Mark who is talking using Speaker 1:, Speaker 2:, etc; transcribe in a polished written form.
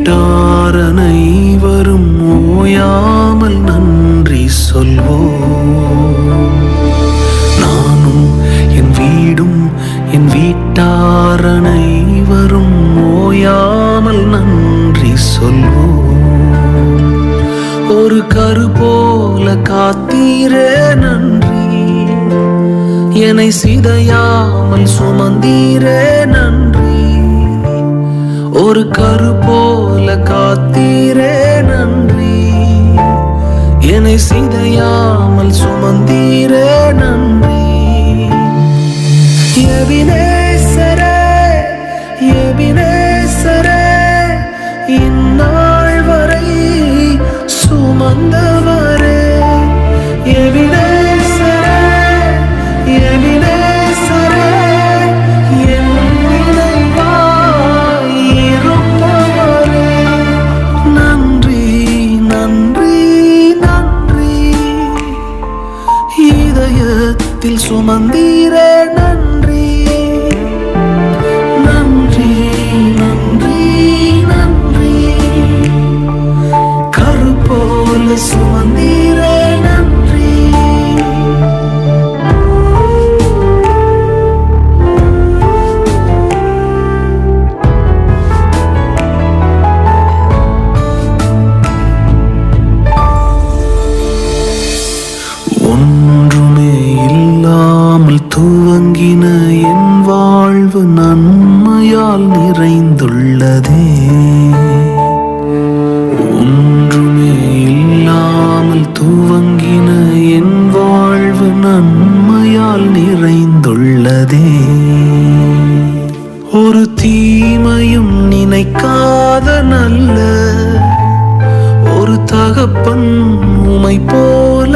Speaker 1: வீட்டார் அனைவரும் ஓயாமல் நன்றி சொல்வோம். நானும் என் வீடும் என் வீட்டார் அனைவரும் ஓயாமல் நன்றி சொல்வோம். ஒரு கரு போல காத்தீரே நன்றி, என்னை சிதையாமல் சுமந்தீரே நன்றி. ஒரு கரு போல காத்தீரே நன்றி, என்னை சிதையாமல் சுமந்தீரே நன்றி. எபினேசரே எபினேசரே, இந்நாள் வரை சுமந்தவரே. எபினேசரே எபினேசரே, என் நினைவாய் இருப்பவரே. நன்றி நன்றி நன்றி, இதயத்தில் சுமந்தீரே நன்றி. நன்றி நன்றி நன்றி, கரு போல சுமந்தீரே நன்றி. ஒன்றுமே இல்லாமல் துவங்கின என் வாழ்வு நன்மையால் நிறைந்துள்ளதே. ஒன்றுமே இல்லாமல் துவங்கின என் வாழ்வு நன்மையால் நிறைந்துள்ளதே. ஒரு தீமையும் நினைக்காத நல்ல ஒரு தகப்பன் உமை போல